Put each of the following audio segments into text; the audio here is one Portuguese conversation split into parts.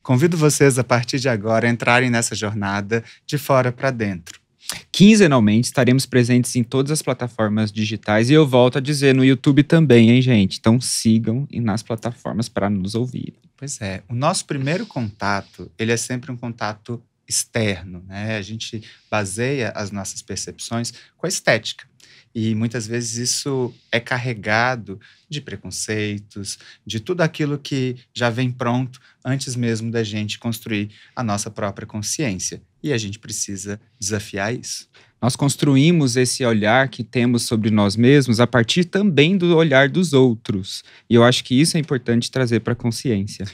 Convido vocês, a partir de agora, a entrarem nessa jornada de fora para dentro. Quinzenalmente estaremos presentes em todas as plataformas digitais e eu volto a dizer, no YouTube também, hein, gente? Então sigam nas plataformas para nos ouvir. Pois é, o nosso primeiro contato, ele é sempre um contato externo, né? A gente baseia as nossas percepções com a estética. E muitas vezes isso é carregado de preconceitos, de tudo aquilo que já vem pronto antes mesmo da gente construir a nossa própria consciência. E a gente precisa desafiar isso. Nós construímos esse olhar que temos sobre nós mesmos a partir também do olhar dos outros. E eu acho que isso é importante trazer para a consciência.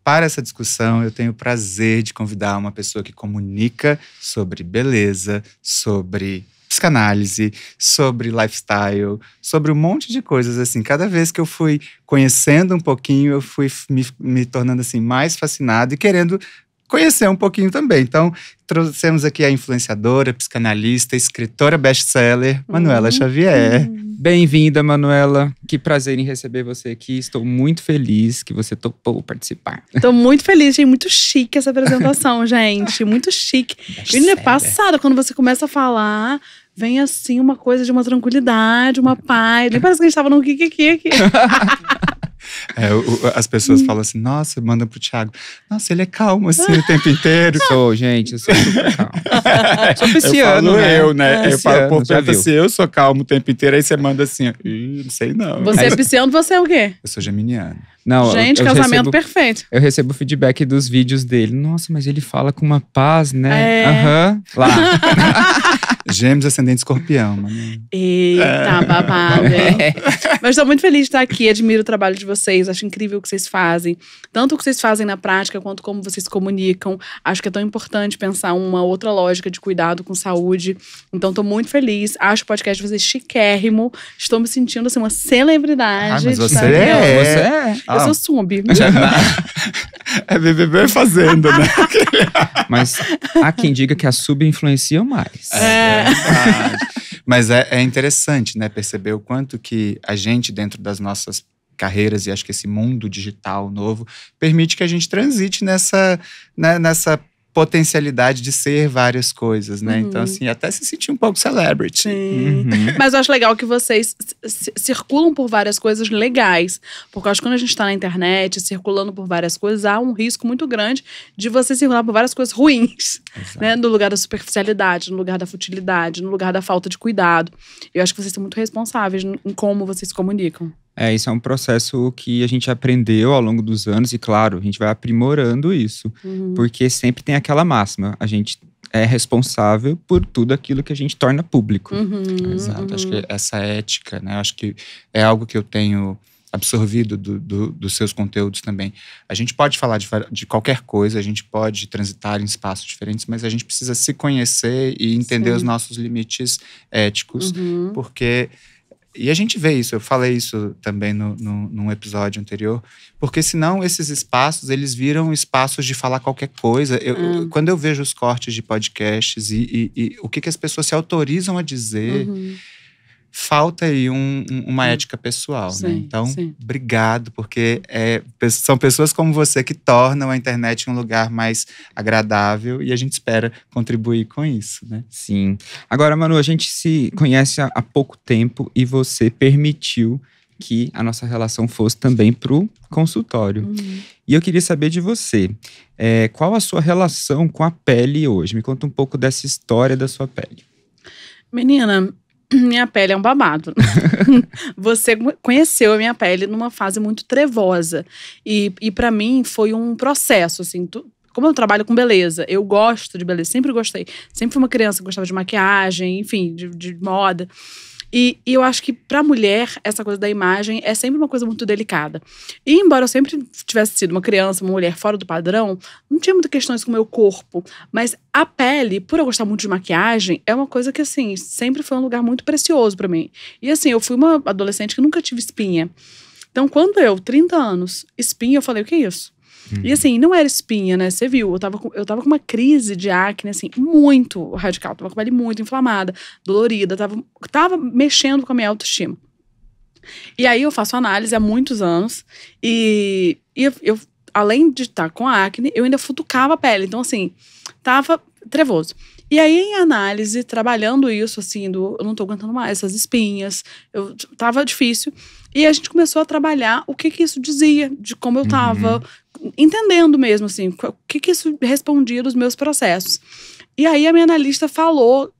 Para essa discussão, eu tenho o prazer de convidar uma pessoa que comunica sobre beleza, sobre psicanálise, sobre lifestyle, sobre um monte de coisas, assim. Cada vez que eu fui conhecendo um pouquinho, eu fui me tornando, assim, mais fascinado e querendo conhecer um pouquinho também. Então, trouxemos aqui a influenciadora, psicanalista, escritora best-seller, Manuela Xavier. Bem-vinda, Manuela. Que prazer em receber você aqui. Estou muito feliz que você topou participar. Estou muito feliz. Achei muito chique essa apresentação, gente. Muito chique. Menina, passada, quando você começa a falar, vem assim uma coisa de uma tranquilidade, uma paz. Nem parece que a gente estava no Kikiki aqui. As pessoas falam assim, nossa, manda pro Thiago. Nossa, ele é calmo assim o tempo inteiro. Sou, gente, eu sou super calmo. Sou pisciano, né? Eu falo por perto assim, eu sou calmo o tempo inteiro. Aí você manda assim, não sei não. Você é pisciano, você é o quê? Eu sou geminiano. Não, gente, casamento perfeito. Eu recebo feedback dos vídeos dele. Nossa, mas ele fala com uma paz, né? Aham. Lá. Gêmeos ascendente escorpião, mano. Eita, babado, hein? Mas estou muito feliz de estar aqui, admiro o trabalho de vocês, acho incrível o que vocês fazem. Tanto o que vocês fazem na prática, quanto como vocês comunicam. Acho que é tão importante pensar uma outra lógica de cuidado com saúde. Então, estou muito feliz. Acho o podcast de vocês chiquérrimo. Estou me sentindo, assim, uma celebridade. Mas você Você é. Eu sou sub. É BBB fazendo, né? Mas há quem diga que a sub influencia mais. Mas é interessante, né? Perceber o quanto que a gente, dentro das nossas carreiras, e acho que esse mundo digital novo, permite que a gente transite nessa potencialidade de ser várias coisas, né? Então, assim, até se sentir um pouco celebrity. Mas eu acho legal que vocês circulam por várias coisas legais. Porque eu acho que quando a gente tá na internet, circulando por várias coisas, há um risco muito grande de você circular por várias coisas ruins. Né? No lugar da superficialidade, no lugar da futilidade, no lugar da falta de cuidado. Eu acho que vocês são muito responsáveis em como vocês se comunicam. Isso é um processo que a gente aprendeu ao longo dos anos e, claro, a gente vai aprimorando isso. Porque sempre tem aquela máxima, a gente é responsável por tudo aquilo que a gente torna público. Exato, acho que essa ética, né, acho que é algo que eu tenho absorvido dos seus conteúdos também. A gente pode falar de qualquer coisa, a gente pode transitar em espaços diferentes, mas a gente precisa se conhecer e entender os nossos limites éticos, porque... E a gente vê isso, eu falei isso também num episódio anterior, porque senão esses espaços, eles viram espaços de falar qualquer coisa. Quando eu vejo os cortes de podcasts e o que as pessoas se autorizam a dizer, falta aí uma ética pessoal, né? Então, obrigado, porque são pessoas como você que tornam a internet um lugar mais agradável e a gente espera contribuir com isso, né? Sim. Agora, Manu, a gente se conhece há pouco tempo e você permitiu que a nossa relação fosse também pro consultório. E eu queria saber de você, qual a sua relação com a pele hoje? Me conta um pouco dessa história da sua pele. Menina, minha pele é um babado. Você conheceu a minha pele numa fase muito trevosa. E para mim foi um processo, assim. Como eu trabalho com beleza, eu gosto de beleza, sempre gostei. Sempre fui uma criança que gostava de maquiagem, enfim, de moda. E eu acho que pra mulher, essa coisa da imagem é sempre uma coisa muito delicada. E embora eu sempre tivesse sido uma criança, uma mulher fora do padrão, não tinha muitas questões com o meu corpo. Mas a pele, por eu gostar muito de maquiagem, é uma coisa que, assim, sempre foi um lugar muito precioso pra mim. E assim, eu fui uma adolescente que nunca tive espinha. Então, quando 30 anos, espinha, eu falei, o que é isso? E assim, não era espinha, né? Você viu, eu tava com uma crise de acne, assim, muito radical. Tava com a pele muito inflamada, dolorida, tava mexendo com a minha autoestima. E aí eu faço análise há muitos anos e eu além de estar com acne, eu ainda futucava a pele. Então, assim, tava trevoso. E aí, em análise, trabalhando isso, assim, eu não tô aguentando mais essas espinhas, tava difícil. E a gente começou a trabalhar o que isso dizia, de como eu tava, entendendo mesmo, assim, o que isso respondia dos meus processos. E aí, a minha analista falou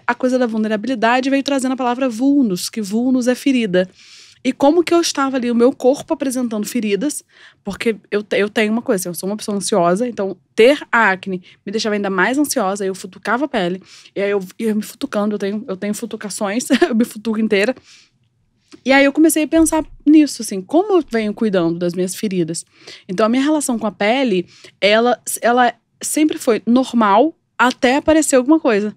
a coisa da vulnerabilidade, veio trazendo a palavra vulnus, que vulnus é ferida. E como que eu estava ali, o meu corpo apresentando feridas, porque eu tenho uma coisa, assim, eu sou uma pessoa ansiosa, então ter acne me deixava ainda mais ansiosa, eu futucava a pele, e aí eu ia me futucando, eu tenho futucações, eu me futuco inteira. E aí eu comecei a pensar nisso, assim, como eu venho cuidando das minhas feridas. Então a minha relação com a pele, ela sempre foi normal até aparecer alguma coisa.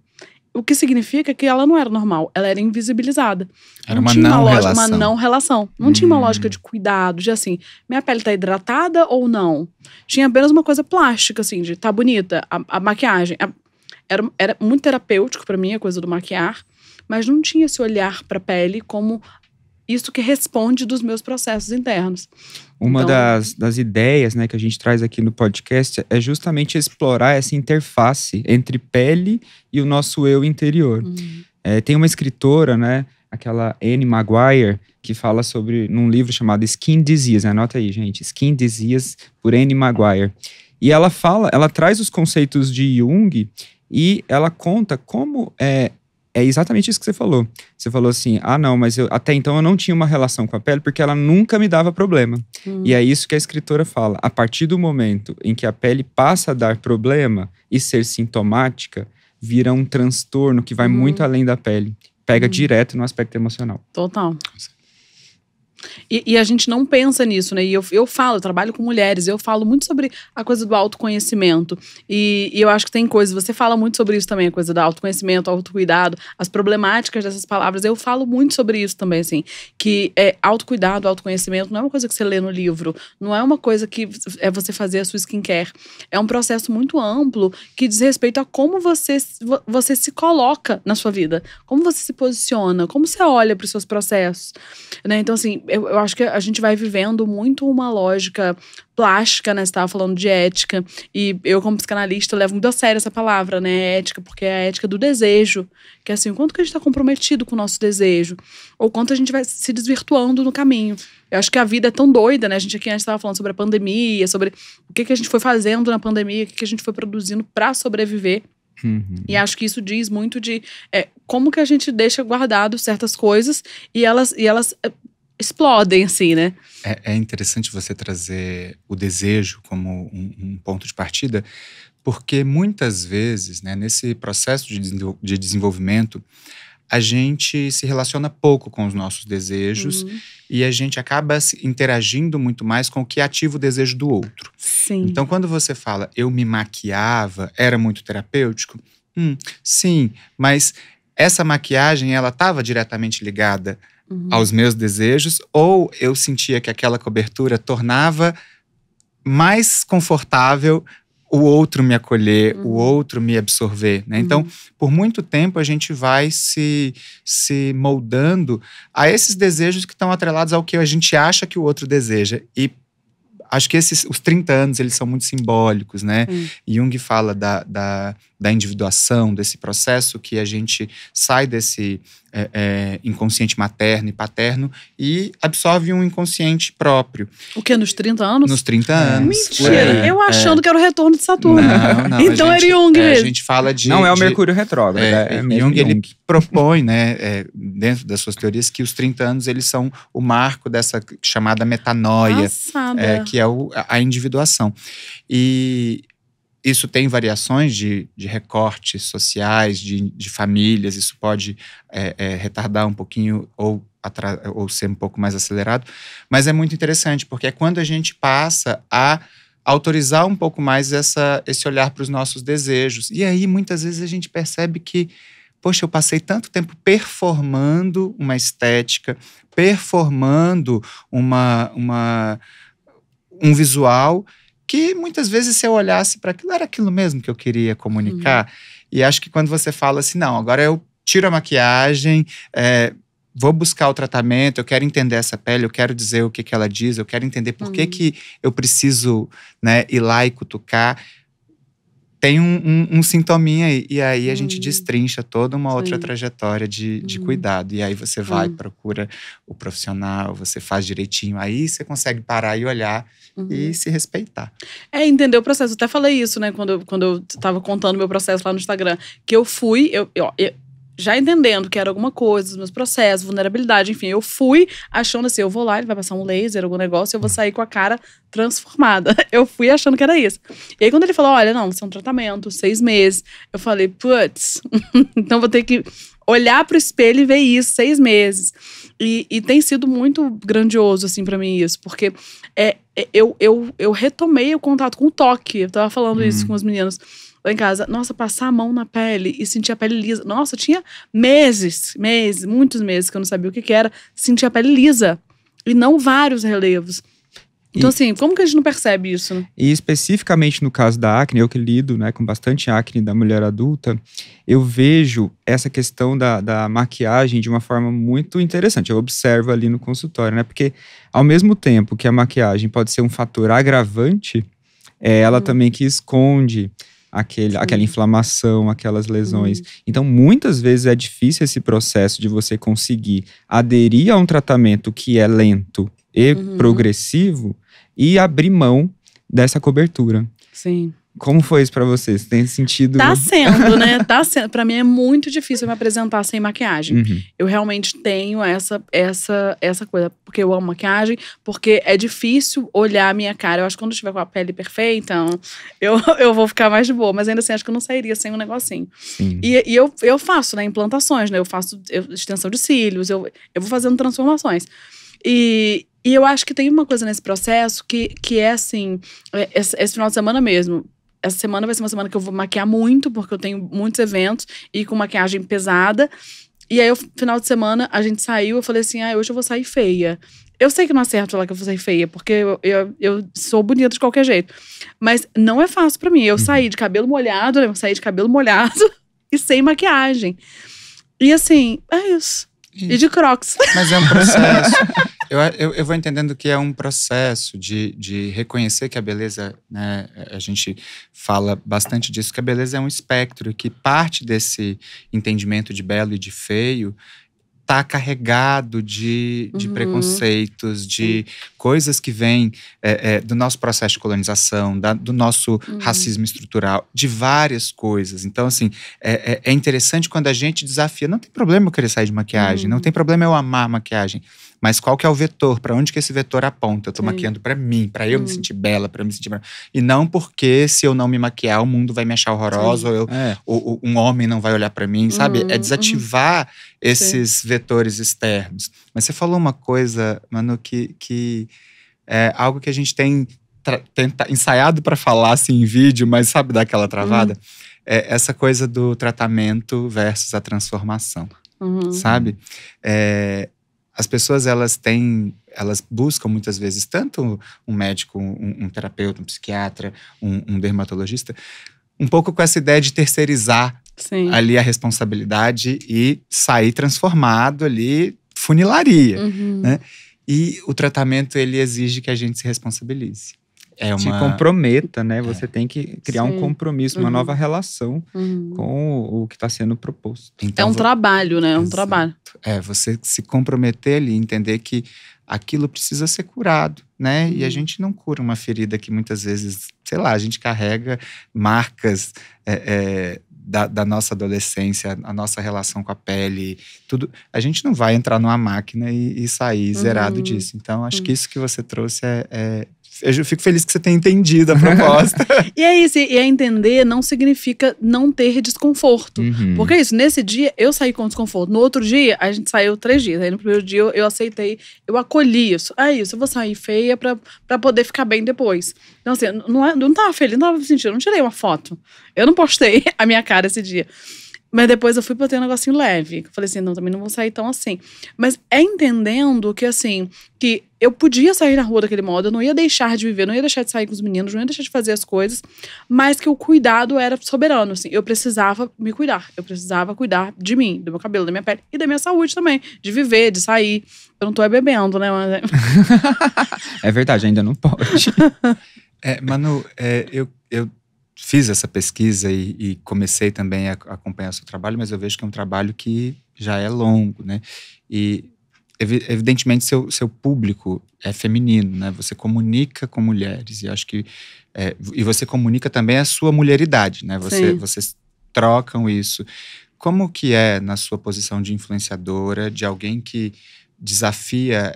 O que significa que ela não era normal, ela era invisibilizada. Era uma não relação. Uma não relação. Não tinha uma lógica de cuidado, de assim, minha pele tá hidratada ou não? Tinha apenas uma coisa plástica, assim, de tá bonita, a maquiagem. Era muito terapêutico pra mim, a coisa do maquiar, mas não tinha esse olhar pra pele como isso que responde dos meus processos internos. Uma das ideias, né, que a gente traz aqui no podcast é justamente explorar essa interface entre pele e o nosso eu interior. Tem uma escritora, né, aquela Anne Maguire, que fala num livro chamado Skin Disease, anota aí, gente, Skin Disease, por Anne Maguire. E ela traz os conceitos de Jung e ela conta como é exatamente isso que você falou. Você falou assim, não, mas até então eu não tinha uma relação com a pele porque ela nunca me dava problema. E é isso que a escritora fala. A partir do momento em que a pele passa a dar problema e ser sintomática, vira um transtorno que vai muito além da pele. Pega direto no aspecto emocional. Total. E a gente não pensa nisso, né? E eu trabalho com mulheres, eu falo muito sobre a coisa do autoconhecimento. E eu acho que tem coisas, você fala muito sobre isso também, a coisa do autoconhecimento, autocuidado, as problemáticas dessas palavras. Eu falo muito sobre isso também, assim, que autocuidado, autoconhecimento não é uma coisa que você lê no livro, não é uma coisa que é você fazer a sua skincare. É um processo muito amplo que diz respeito a como você se coloca na sua vida, como você se posiciona, como você olha para os seus processos, né? Então, assim, eu acho que a gente vai vivendo muito uma lógica plástica, né? Você estava falando de ética. E eu, como psicanalista, levo muito a sério essa palavra, né? Ética, porque é a ética do desejo. Que é assim, o quanto que a gente está comprometido com o nosso desejo. Ou quanto a gente vai se desvirtuando no caminho. Eu acho que a vida é tão doida, né? A gente aqui antes estava falando sobre a pandemia, sobre o que a gente foi fazendo na pandemia, o que a gente foi produzindo para sobreviver. E acho que isso diz muito de como que a gente deixa guardado certas coisas e elas explodem, assim, né? É interessante você trazer o desejo como um ponto de partida, porque muitas vezes, né, nesse processo de desenvolvimento, a gente se relaciona pouco com os nossos desejos e a gente acaba interagindo muito mais com o que ativa o desejo do outro. Sim. Então, quando você fala, eu me maquiava, era muito terapêutico? Sim, mas essa maquiagem, ela estava diretamente ligada aos meus desejos, ou eu sentia que aquela cobertura tornava mais confortável o outro me acolher, o outro me absorver, né? Então, por muito tempo a gente vai se moldando a esses desejos que estão atrelados ao que a gente acha que o outro deseja. E acho que os 30 anos, eles são muito simbólicos, né? Jung fala da individuação, desse processo que a gente sai desse inconsciente materno e paterno e absorve um inconsciente próprio. O quê? Nos 30 anos? Nos 30 anos. Mentira! Eu achando que era o retorno de Saturno. Não, então era Jung mesmo. A gente fala de... Não é o Mercúrio retrógrado. Jung, ele propõe, né, dentro das suas teorias, que os 30 anos, eles são o marco dessa chamada metanoia, que é a individuação. E isso tem variações de recortes sociais, de famílias, isso pode retardar um pouquinho ou ser um pouco mais acelerado, mas é muito interessante, porque é quando a gente passa a autorizar um pouco mais esse olhar para os nossos desejos. E aí, muitas vezes, a gente percebe que, poxa, eu passei tanto tempo performando uma estética, performando um visual, que muitas vezes se eu olhasse para aquilo, era aquilo mesmo que eu queria comunicar. E acho que quando você fala assim, não, agora eu tiro a maquiagem, vou buscar o tratamento, eu quero entender essa pele, eu quero dizer o que ela diz, eu quero entender por que eu preciso, né, ir lá e cutucar. Tem um sintominha aí, e aí a gente destrincha toda uma outra trajetória de cuidado. E aí você vai, procura o profissional, você faz direitinho, aí você consegue parar e olhar e se respeitar. Entender o processo. Eu até falei isso, né, quando eu tava contando meu processo lá no Instagram, que eu fui, eu já entendendo que era alguma coisa, os meus processos, vulnerabilidade, enfim, eu fui achando assim, eu vou lá, ele vai passar um laser, algum negócio, eu vou sair com a cara transformada. Eu fui achando que era isso. E aí quando ele falou, olha, não, isso é um tratamento, 6 meses, eu falei, putz, então vou ter que olhar pro espelho e ver isso, 6 meses. E tem sido muito grandioso, assim, pra mim isso, porque eu retomei o contato com o toque, eu tava falando isso com os meninos lá em casa, nossa, passar a mão na pele e sentir a pele lisa. Nossa, eu tinha meses, muitos meses que eu não sabia o que era, sentir a pele lisa. E não vários relevos. Então, assim, como que a gente não percebe isso, né? E especificamente no caso da acne, eu que lido, né, com bastante acne da mulher adulta, eu vejo essa questão da maquiagem de uma forma muito interessante. Eu observo ali no consultório, né? Porque ao mesmo tempo que a maquiagem pode ser um fator agravante, ela também que esconde aquela inflamação, aquelas lesões. Então, muitas vezes é difícil esse processo de você conseguir aderir a um tratamento que é lento e progressivo e abrir mão dessa cobertura. Sim. Como foi isso pra você? Você tem sentido... Tá sendo, né? Tá sendo. Pra mim é muito difícil me apresentar sem maquiagem. Eu realmente tenho essa coisa. Porque eu amo maquiagem. Porque é difícil olhar a minha cara. Eu acho que quando eu estiver com a pele perfeita, eu vou ficar mais de boa. Mas ainda assim, acho que eu não sairia sem um negocinho. E eu faço, né? Implantações, né? Eu faço extensão de cílios. Eu vou fazendo transformações. E eu acho que tem uma coisa nesse processo que é assim... Esse final de semana mesmo... Essa semana vai ser uma semana que eu vou maquiar muito, porque eu tenho muitos eventos e com maquiagem pesada. E aí, final de semana, a gente saiu, eu falei assim, hoje eu vou sair feia. Eu sei que não é certo falar que eu vou sair feia, porque eu sou bonita de qualquer jeito. Mas não é fácil pra mim. Eu saí de cabelo molhado, e sem maquiagem. E assim, é isso. E de Crocs. Mas é um processo. Eu vou entendendo que é um processo de reconhecer que a beleza, né, a gente fala bastante disso, que a beleza é um espectro, que parte desse entendimento de belo e de feio está carregado de preconceitos, de coisas que vêm do nosso processo de colonização, do nosso racismo estrutural, de várias coisas. Então, assim, é interessante quando a gente desafia. Não tem problema eu querer sair de maquiagem, não tem problema eu amar a maquiagem. Mas qual que é o vetor? Para onde que esse vetor aponta? Eu tô maquiando para mim, para eu me sentir bela, para eu me sentir... E não porque se eu não me maquiar, o mundo vai me achar horrorosa, ou um homem não vai olhar para mim, sabe? É desativar esses vetores externos. Mas você falou uma coisa, Manu, que é algo que a gente tem ensaiado para falar assim em vídeo, mas sabe, dá aquela travada? É essa coisa do tratamento versus a transformação, sabe? As pessoas, elas buscam muitas vezes tanto um médico, um terapeuta, um psiquiatra, um dermatologista, um pouco com essa ideia de terceirizar ali a responsabilidade e sair transformado ali, funilaria, né? E o tratamento, ele exige que a gente se responsabilize. Se comprometa, né? Você tem que criar um compromisso, uma nova relação com o que está sendo proposto. Então, é um trabalho, né? É um trabalho. Você se comprometer ali, entender que aquilo precisa ser curado, né? E a gente não cura uma ferida que muitas vezes, sei lá, a gente carrega marcas da nossa adolescência, a nossa relação com a pele, tudo. A gente não vai entrar numa máquina e sair zerado disso. Então, acho que isso que você trouxe eu fico feliz que você tenha entendido a proposta. E é isso, e entender não significa não ter desconforto. Porque é isso, nesse dia eu saí com desconforto. No outro dia, a gente saiu 3 dias. Aí no primeiro dia eu aceitei, eu acolhi isso. É isso, eu vou sair feia pra poder ficar bem depois. Então assim, não tava feliz, não tava me sentindo, não tirei uma foto. Eu não postei a minha cara esse dia. Mas depois eu fui pra ter um negocinho leve. Eu falei assim, não, também não vou sair tão assim. Mas é entendendo que, assim, que eu podia sair na rua daquele modo, eu não ia deixar de viver, não ia deixar de sair com os meninos, não ia deixar de fazer as coisas, mas que o cuidado era soberano, assim. Eu precisava me cuidar. Eu precisava cuidar de mim, do meu cabelo, da minha pele e da minha saúde também. De viver, de sair. Eu não tô bebendo, né? Mas... É verdade, ainda não pode. Manu, eu fiz essa pesquisa e comecei também a acompanhar o seu trabalho, mas eu vejo que é um trabalho que já é longo, né? E evidentemente seu público é feminino, né? Você comunica com mulheres e acho que e você comunica também a sua mulheridade, né? Vocês trocam isso. Como que é na sua posição de influenciadora, de alguém que desafia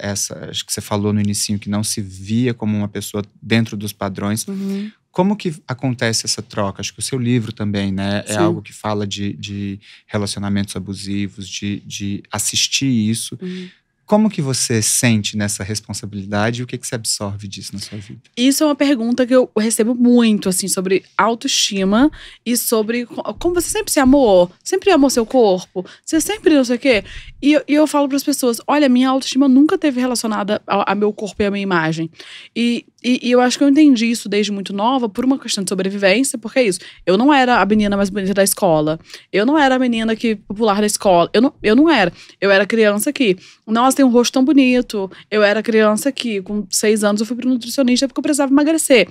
acho que você falou no inicinho que não se via como uma pessoa dentro dos padrões. Uhum. Como que acontece essa troca? Acho que o seu livro também, né? É algo que fala de relacionamentos abusivos, de assistir isso. Uhum. Como que você sente nessa responsabilidade e o que você absorve disso na sua vida? Isso é uma pergunta que eu recebo muito, assim, sobre autoestima e sobre como você sempre se amou, sempre amou seu corpo, você sempre não sei o quê. E eu falo para as pessoas, olha, minha autoestima nunca teve relacionada a meu corpo e a minha imagem. E eu acho que eu entendi isso desde muito nova por uma questão de sobrevivência, porque é isso. Eu não era a menina mais bonita da escola. Eu não era a menina popular da escola. Eu não era. Eu era criança que, nossa, tem um rosto tão bonito. Eu era criança que, com 6 anos, eu fui pro nutricionista porque eu precisava emagrecer.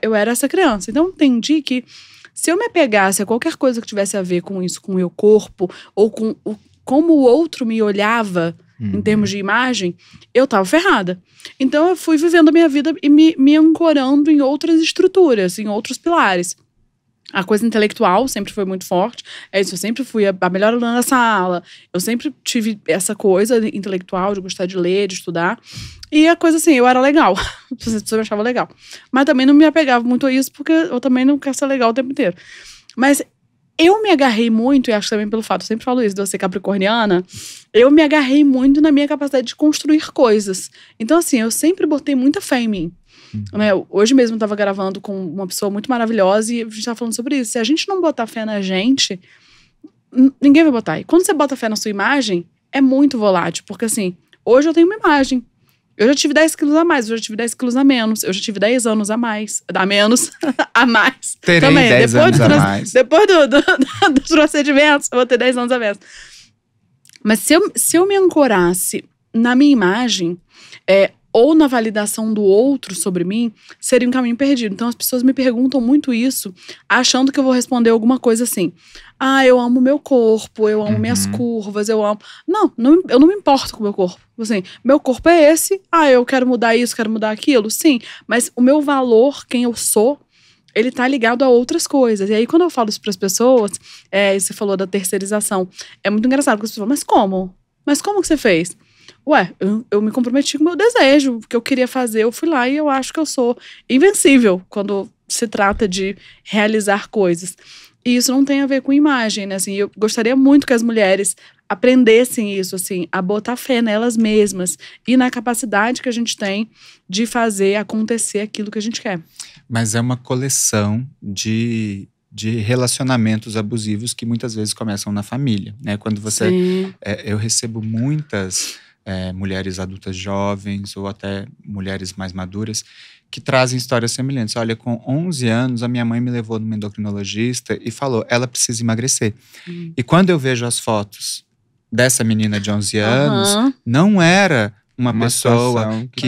Eu era essa criança. Então, eu entendi que se eu me apegasse a qualquer coisa que tivesse a ver com isso, com o meu corpo, ou com como o outro me olhava, em termos de imagem, eu tava ferrada. Então eu fui vivendo a minha vida e me ancorando em outras estruturas, em outros pilares. A coisa intelectual sempre foi muito forte. É isso, eu sempre fui a melhor aluna da sala. Eu sempre tive essa coisa intelectual de gostar de ler, de estudar. E a coisa assim, eu era legal. As pessoas me achavam legal. Mas também não me apegava muito a isso, porque eu também não quero ser legal o tempo inteiro. Mas eu me agarrei muito, e acho também pelo fato, eu sempre falo isso, de eu ser capricorniana, eu me agarrei muito na minha capacidade de construir coisas. Então, assim, eu sempre botei muita fé em mim. Né? Hoje mesmo eu tava gravando com uma pessoa muito maravilhosa e a gente tava falando sobre isso. Se a gente não botar fé na gente, ninguém vai botar. E quando você bota fé na sua imagem, é muito volátil. Porque, assim, hoje eu tenho uma imagem. Eu já tive 10 quilos a mais, eu já tive 10 quilos a menos, eu já tive 10 anos a mais, a menos, a mais. Terei também. 10 depois anos a mais. Depois dos procedimentos, eu vou ter 10 anos a menos. Mas se eu me ancorasse na minha imagem, ou na validação do outro sobre mim, seria um caminho perdido. Então as pessoas me perguntam muito isso, achando que eu vou responder alguma coisa assim. Ah, eu amo meu corpo, eu amo minhas curvas, eu amo... Não, eu não me importo com o meu corpo. Assim, meu corpo é esse, eu quero mudar isso, quero mudar aquilo, sim. Mas o meu valor, quem eu sou, ele tá ligado a outras coisas. E aí, quando eu falo isso pras pessoas, você falou da terceirização, é muito engraçado, porque as pessoas falam, mas como? Mas como que você fez? Ué, eu me comprometi com o meu desejo, o que eu queria fazer, eu fui lá e eu acho que eu sou invencível quando se trata de realizar coisas. E isso não tem a ver com imagem, né? Assim, eu gostaria muito que as mulheres aprendessem isso, assim, a botar fé nelas mesmas e na capacidade que a gente tem de fazer acontecer aquilo que a gente quer. Mas é uma coleção de relacionamentos abusivos que muitas vezes começam na família, né? Quando você... eu recebo muitas mulheres adultas jovens ou até mulheres mais maduras que trazem histórias semelhantes. Olha, com 11 anos, a minha mãe me levou numa endocrinologista e falou, ela precisa emagrecer. E quando eu vejo as fotos dessa menina de 11 anos, não era uma pessoa que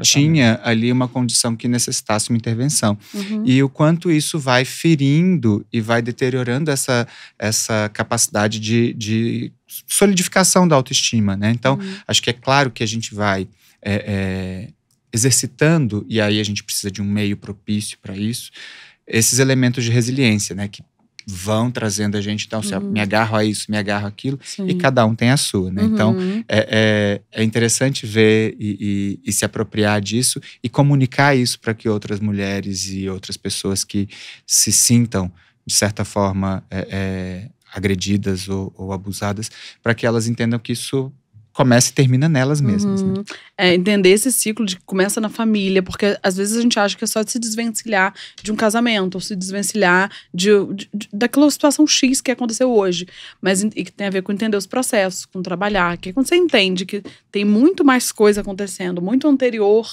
tinha ali uma condição que necessitasse uma intervenção. E o quanto isso vai ferindo e vai deteriorando essa capacidade de solidificação da autoestima, né? Então, acho que é claro que a gente vai exercitando, e aí a gente precisa de um meio propício para isso, esses elementos de resiliência, né? Que vão trazendo a gente, então, assim, me agarro a isso, me agarro àquilo, e cada um tem a sua, né? Então, é interessante ver e se apropriar disso e comunicar isso para que outras mulheres e outras pessoas que se sintam, de certa forma, agredidas ou abusadas, para que elas entendam que isso começa e termina nelas mesmas, né? Entender esse ciclo de que começa na família, porque às vezes a gente acha que é só se desvencilhar de um casamento, ou se desvencilhar daquela situação X que aconteceu hoje, mas e que tem a ver com entender os processos, com trabalhar, que quando você entende que tem muito mais coisa acontecendo, muito anterior,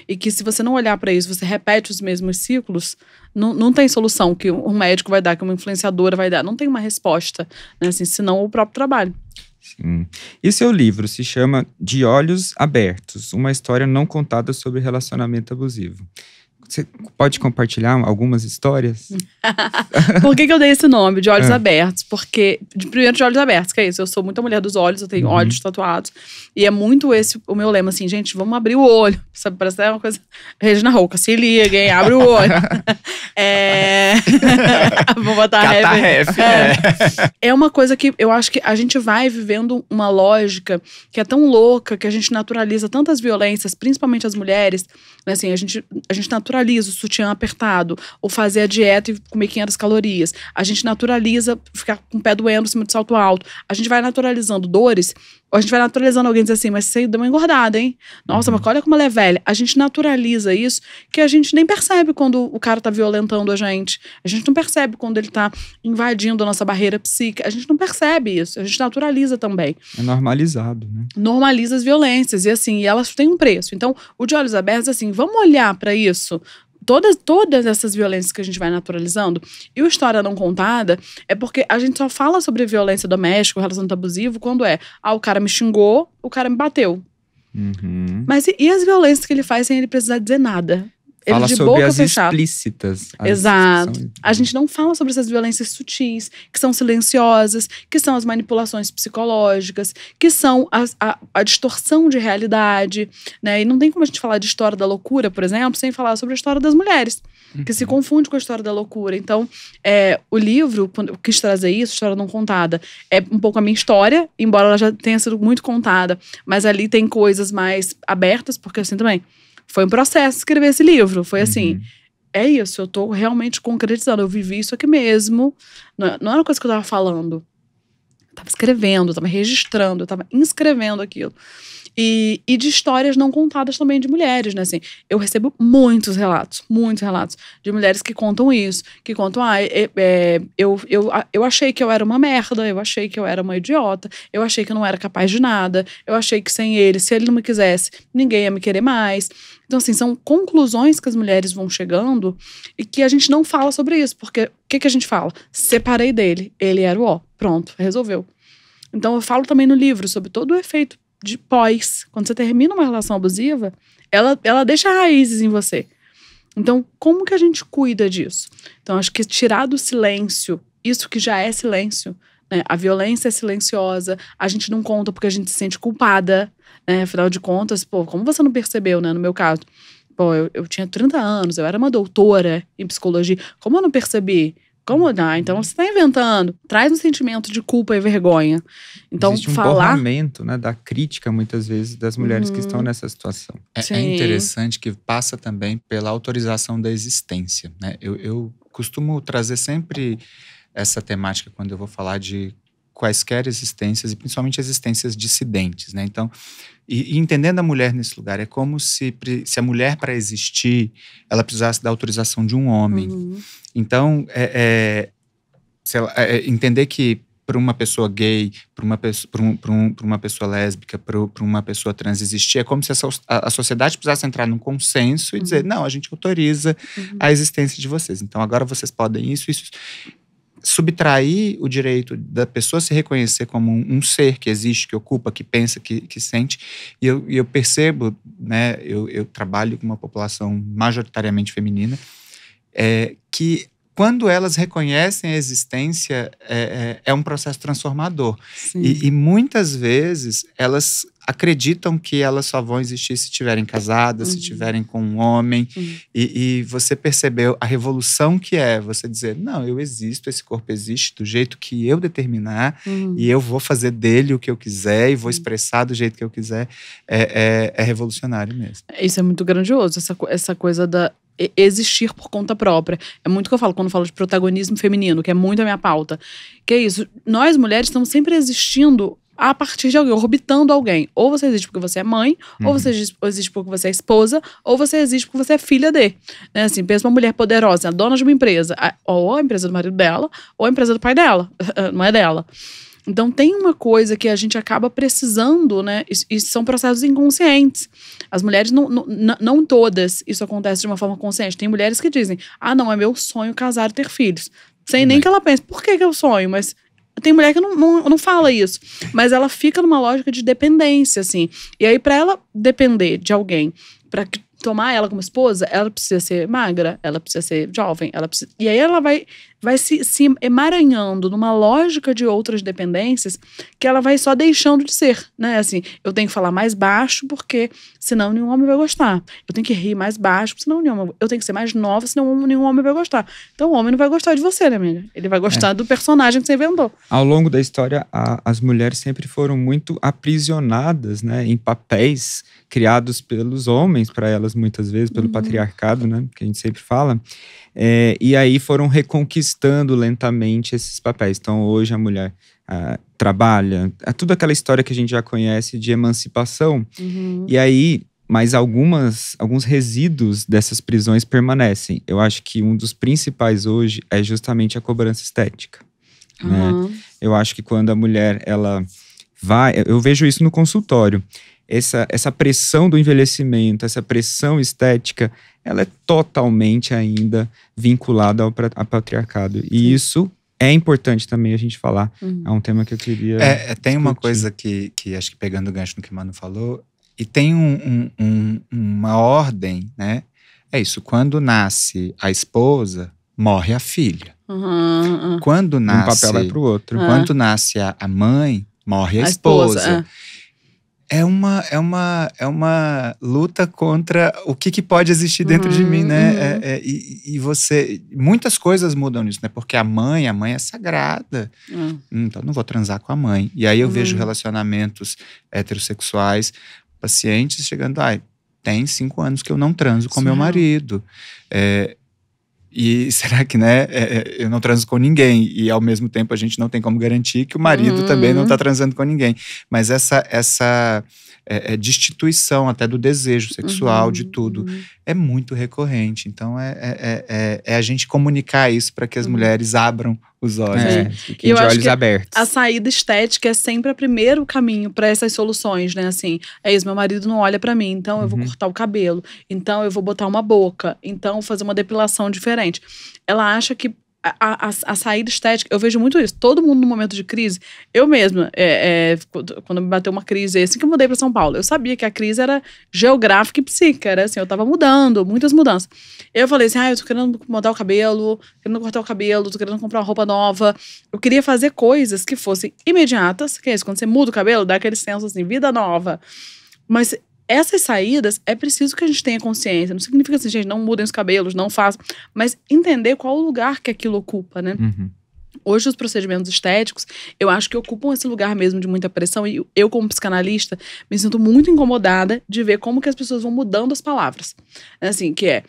e que se você não olhar para isso, você repete os mesmos ciclos, não tem solução que um médico vai dar, que uma influenciadora vai dar, não tem uma resposta, né, assim, senão o próprio trabalho. Sim. E seu livro se chama De Olhos Abertos, uma história não contada sobre relacionamento abusivo. Você pode compartilhar algumas histórias? Por que eu dei esse nome, De Olhos Abertos? Porque, primeiro, de olhos abertos, que é isso. Eu sou muito a mulher dos olhos, eu tenho olhos tatuados. E é muito esse o meu lema, assim, gente, vamos abrir o olho. Sabe, parece uma coisa… Regina Roca, se liguem, abre o olho. Vou botar a ref. É uma coisa que eu acho que a gente vai vivendo uma lógica que é tão louca, que a gente naturaliza tantas violências, principalmente as mulheres, né, assim, a gente naturaliza o sutiã apertado, ou fazer a dieta e comer 500 calorias. A gente naturaliza ficar com o pé doendo em cima de salto alto. A gente vai naturalizando dores, ou a gente vai naturalizando alguém dizer assim, mas você deu uma engordada, hein? Nossa, mas olha como ela é velha. A gente naturaliza isso, que a gente nem percebe quando o cara tá violentando a gente. A gente não percebe quando ele tá invadindo a nossa barreira psíquica. A gente não percebe isso. A gente naturaliza também. É normalizado, né? Normaliza as violências. E assim, elas têm um preço. Então, o De Olhos Abertos, assim, vamos olhar para isso. Todas essas violências que a gente vai naturalizando. E o História Não Contada é porque a gente só fala sobre violência doméstica, relacionamento abusivo, quando o cara me xingou, o cara me bateu. Mas e as violências que ele faz sem ele precisar dizer nada? Ele Fala de sobre boca as fechada. explícitas. Exato. A gente não fala sobre essas violências sutis, que são silenciosas, que são as manipulações psicológicas, que são a distorção de realidade, né? E não tem como a gente falar de história da loucura, por exemplo, sem falar sobre a história das mulheres, que se confunde com a história da loucura. Então, o livro, quando eu quis trazer isso, História Não Contada, é um pouco a minha história, embora ela já tenha sido muito contada, mas ali tem coisas mais abertas, porque assim também… Foi um processo escrever esse livro. Foi assim, é isso, eu tô realmente concretizando. Eu vivi isso aqui mesmo. Não era uma coisa que eu tava falando. Eu tava escrevendo, eu tava registrando, eu tava inscrevendo aquilo. E de histórias não contadas também de mulheres, né? Assim, eu recebo muitos relatos de mulheres que contam isso, que contam, eu achei que eu era uma merda, eu achei que eu era uma idiota, eu achei que eu não era capaz de nada, eu achei que sem ele, se ele não me quisesse, ninguém ia me querer mais. Então, assim, são conclusões que as mulheres vão chegando e que a gente não fala sobre isso, porque o que a gente fala? Separei dele, ele era o ó, pronto, resolveu. Então, eu falo também no livro sobre todo o efeito de pós. Quando você termina uma relação abusiva, ela deixa raízes em você. Então, como que a gente cuida disso? Então, acho que tirar do silêncio, isso que já é silêncio, né? A violência é silenciosa, a gente não conta porque a gente se sente culpada, né? Afinal de contas, como você não percebeu, né? No meu caso, eu tinha 30 anos, eu era uma doutora em psicologia, como eu não percebi? Como dá? Então você está inventando. Traz um sentimento de culpa e vergonha. Então, existe um borramento, né, da crítica, muitas vezes, das mulheres que estão nessa situação. É interessante que passa também pela autorização da existência, né? Eu costumo trazer sempre essa temática quando eu vou falar de quaisquer existências, e principalmente existências dissidentes, né? Então, e entendendo a mulher nesse lugar, é como se a mulher, para existir, ela precisasse da autorização de um homem. Então, entender que para uma pessoa gay, para uma pessoa lésbica, para uma pessoa trans existir, é como se a sociedade precisasse entrar num consenso e dizer, não, a gente autoriza a existência de vocês. Então, agora vocês podem isso. Subtrair o direito da pessoa se reconhecer como um ser que existe, que ocupa, que pensa, que sente. E eu percebo, né, eu trabalho com uma população majoritariamente feminina, que quando elas reconhecem a existência, é um processo transformador. E muitas vezes elas acreditam que elas só vão existir se estiverem casadas, se estiverem com um homem. E você percebeu a revolução que é você dizer, não, eu existo, esse corpo existe do jeito que eu determinar, e eu vou fazer dele o que eu quiser, e vou expressar do jeito que eu quiser. É revolucionário mesmo. Isso é muito grandioso, essa coisa da existir por conta própria. É muito o que eu falo quando eu falo de protagonismo feminino, que é muito a minha pauta. Que é isso, nós mulheres estamos sempre existindo a partir de alguém, orbitando alguém. Ou você existe porque você é mãe, ou você existe porque você é esposa, ou você existe porque você é filha de. Né? Assim, pensa uma mulher poderosa, a dona de uma empresa, ou a empresa do marido dela, ou a empresa do pai dela, não é dela. Então tem uma coisa que a gente acaba precisando, né? E são processos inconscientes. As mulheres, não todas, isso acontece de uma forma consciente. Tem mulheres que dizem, não, é meu sonho casar e ter filhos. Sem nem que ela pense, por que é o sonho? Mas tem mulher que não fala isso. Mas ela fica numa lógica de dependência, assim. E aí, pra ela depender de alguém, pra tomar ela como esposa, ela precisa ser magra, ela precisa ser jovem, e aí ela vai se emaranhando numa lógica de outras dependências que ela vai só deixando de ser, né? Assim, eu tenho que falar mais baixo porque senão nenhum homem vai gostar. Eu tenho que rir mais baixo, senão eu tenho que ser mais nova, senão nenhum homem vai gostar. Então o homem não vai gostar de você, né, amiga? Ele vai gostar do personagem que você inventou. Ao longo da história, as mulheres sempre foram muito aprisionadas, né, em papéis criados pelos homens para elas, muitas vezes, pelo patriarcado, né, que a gente sempre fala. E aí foram reconquistando lentamente esses papéis. Então hoje a mulher trabalha, toda aquela história que a gente já conhece de emancipação. E aí, mas alguns resíduos dessas prisões permanecem. Eu acho que um dos principais hoje é justamente a cobrança estética. Né? Eu acho que quando a mulher, ela vai... Eu vejo isso no consultório. Essa pressão do envelhecimento, essa pressão estética, ela é totalmente ainda vinculada ao patriarcado. E isso é importante também a gente falar. É um tema que eu queria tem uma coisa que acho que pegando o gancho no que o Manu falou, e tem uma ordem, né? É isso, quando nasce a esposa, morre a filha. Quando nasce... Um papel vai pro outro. Quando nasce a mãe, morre a esposa. É uma luta contra o que pode existir dentro de mim, né? E você... Muitas coisas mudam nisso, né? Porque a mãe é sagrada. Então não vou transar com a mãe. E aí eu vejo relacionamentos heterossexuais, pacientes chegando... tem 5 anos que eu não transo com meu marido. E será que, né, eu não transo com ninguém e ao mesmo tempo a gente não tem como garantir que o marido também não está transando com ninguém. Mas essa destituição até do desejo sexual, de tudo, é muito recorrente. Então é a gente comunicar isso para que as mulheres abram os olhos. Fiquem de olhos abertos. A saída estética é sempre o primeiro caminho para essas soluções, né? Assim, é isso, meu marido não olha para mim, então eu vou cortar o cabelo, então eu vou botar uma boca, então fazer uma depilação diferente. Ela acha que a saída estética, eu vejo muito isso. Todo mundo no momento de crise, eu mesma, quando me bateu uma crise, assim que eu mudei para São Paulo, eu sabia que a crise era geográfica e psíquica, era assim, eu tava mudando, muitas mudanças. Eu falei assim, eu tô querendo mudar o cabelo, querendo cortar o cabelo, tô querendo comprar uma roupa nova. Eu queria fazer coisas que fossem imediatas, que é isso, quando você muda o cabelo, dá aquele senso assim, vida nova. Mas essas saídas, é preciso que a gente tenha consciência. Não significa assim, gente, não mudem os cabelos, não façam. Mas entender qual o lugar que aquilo ocupa, né? Hoje, os procedimentos estéticos, eu acho que ocupam esse lugar mesmo de muita pressão. E eu, como psicanalista, me sinto muito incomodada de ver como que as pessoas vão mudando as palavras. Assim, que é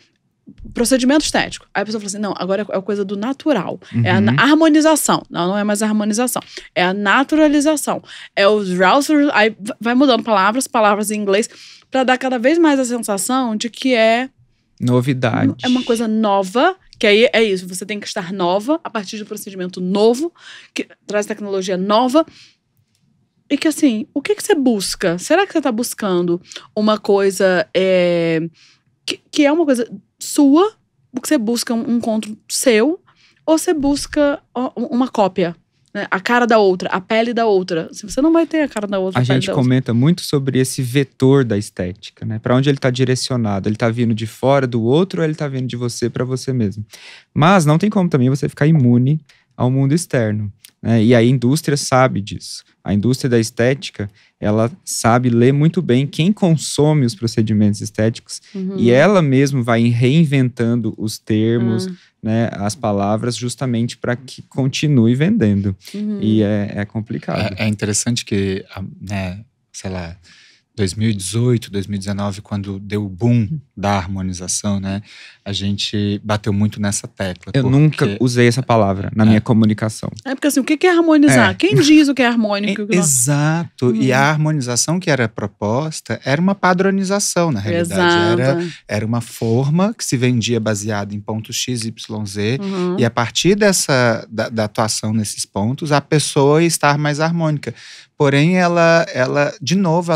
procedimento estético. Aí a pessoa fala assim, não, agora é a coisa do natural. É a harmonização. Não é mais a harmonização. É a naturalização. É os rousers. Aí vai mudando palavras em inglês para dar cada vez mais a sensação de que é novidade. É uma coisa nova, que aí é isso. Você tem que estar nova a partir de um procedimento novo, que traz tecnologia nova. E que assim, o que você busca? Será que você está buscando uma coisa que é uma coisa sua, porque você busca um encontro seu, ou você busca uma cópia, né? A cara da outra, a pele da outra. Você não vai ter a cara da outra. A gente comenta muito sobre esse vetor da estética, né? Para onde ele está direcionado? Ele está vindo de fora do outro ou ele está vindo de você para você mesmo? Mas não tem como também você ficar imune ao mundo externo, né? E a indústria sabe disso. A indústria da estética, ela sabe ler muito bem quem consome os procedimentos estéticos e ela mesma vai reinventando os termos, né, as palavras, justamente para que continue vendendo. E é complicado. É interessante que, né, sei lá, 2018, 2019, quando deu o boom da harmonização, né? A gente bateu muito nessa tecla. Eu nunca usei essa palavra na minha comunicação. Porque assim, o que é harmonizar? Quem diz o que é harmônico? Exato. E a harmonização que era proposta era uma padronização, na realidade. Era uma forma que se vendia baseada em pontos X, Y, Z. E a partir da atuação nesses pontos, a pessoa ia estar mais harmônica. Porém, ela de novo,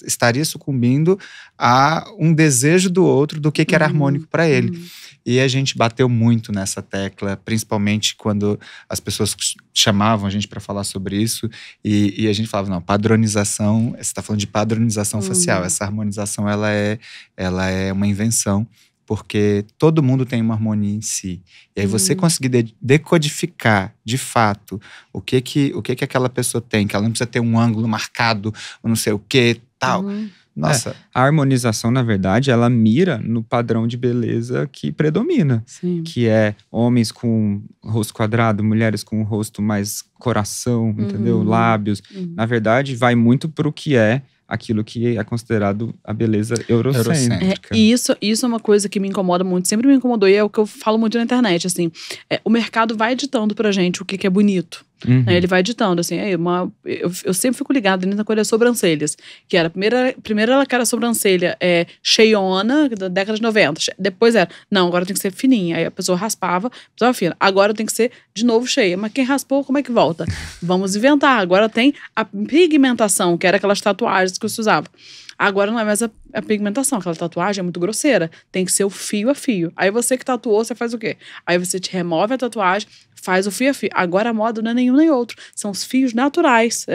estaria sucumbindo a um desejo do outro do que era harmônico para ele. E a gente bateu muito nessa tecla, principalmente quando as pessoas chamavam a gente para falar sobre isso. E a gente falava, não, padronização, você está falando de padronização facial. Essa harmonização, ela é uma invenção. Porque todo mundo tem uma harmonia em si. E aí você conseguir decodificar, de fato, o que aquela pessoa tem, que ela não precisa ter um ângulo marcado, ou não sei o que, tal. Nossa. A harmonização, na verdade, ela mira no padrão de beleza que predomina. Sim. Que é homens com rosto quadrado, mulheres com rosto mais coração, entendeu? Lábios. Na verdade, vai muito pro que é aquilo que é considerado a beleza eurocêntrica. E isso é uma coisa que me incomoda muito, sempre me incomodou, e é o que eu falo muito na internet, assim, o mercado vai ditando pra gente o que é bonito. Ele vai ditando, assim, eu sempre fico ligada na coisa das sobrancelhas, que era, primeiro ela quer a sobrancelha cheiona, da década de 90, depois não, agora tem que ser fininha, aí a pessoa raspava, precisava fina, agora tem que ser de novo cheia, mas quem raspou, como é que volta? Vamos inventar, agora tem a pigmentação, que era aquelas tatuagens que se usava. Agora não é mais a pigmentação, aquela tatuagem é muito grosseira. Tem que ser o fio a fio. Aí você que tatuou, você faz o quê? Aí você te remove a tatuagem, faz o fio a fio. Agora a moda não é nenhum nem outro. São os fios naturais.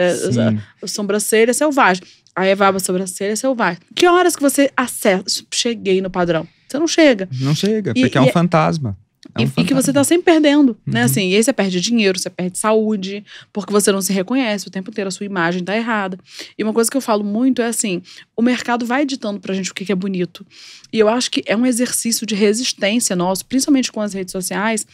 A sobrancelha selvagem. Aí vai a sobrancelha selvagem. Que horas que você acerta? Cheguei no padrão. Você não chega. Não chega, porque é um fantasma. E que você tá sempre perdendo, né? Assim, e aí você perde dinheiro, você perde saúde, porque você não se reconhece o tempo inteiro, a sua imagem tá errada. E uma coisa que eu falo muito é assim, o mercado vai ditando pra gente o que é bonito. E eu acho que é um exercício de resistência nosso, principalmente com as redes sociais,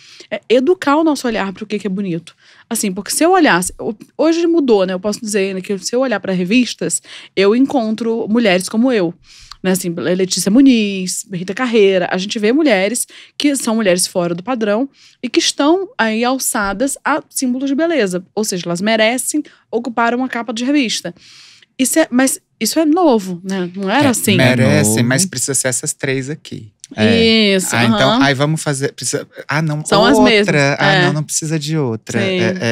educar o nosso olhar pro que é bonito. Assim, porque se eu olhasse, hoje mudou, né? Eu posso dizer, né, que se eu olhar para revistas, eu encontro mulheres como eu. Né, assim, Letícia Muniz, Rita Carreira, a gente vê mulheres que são mulheres fora do padrão e que estão aí alçadas a símbolos de beleza. Ou seja, elas merecem ocupar uma capa de revista. Mas isso é novo, né? Não era assim. Merecem, mas precisa ser essas três aqui. Isso. Então, aí vamos fazer. Não, são outra. As mesmas. Não precisa de outra.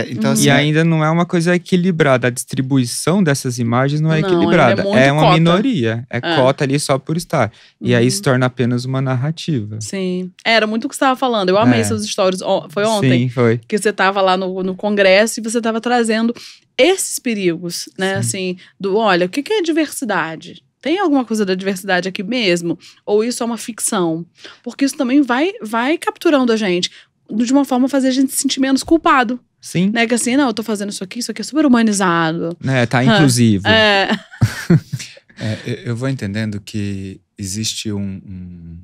Então, assim, e ainda não é uma coisa equilibrada. A distribuição dessas imagens não é equilibrada. É uma cota. minoria. É cota ali só por estar. E aí se torna apenas uma narrativa. Sim. Era muito o que você estava falando. Eu amei seus stories. Foi ontem? Sim, foi. Que você estava lá no congresso e você estava trazendo esses perigos, né? Assim, olha, o que é diversidade? Tem alguma coisa da diversidade aqui mesmo? Ou isso é uma ficção? Porque isso também vai capturando a gente de uma forma a fazer a gente se sentir menos culpado. Sim. Né? Que assim, não, eu tô fazendo isso aqui é super humanizado. Tá inclusivo. Eu vou entendendo que existe um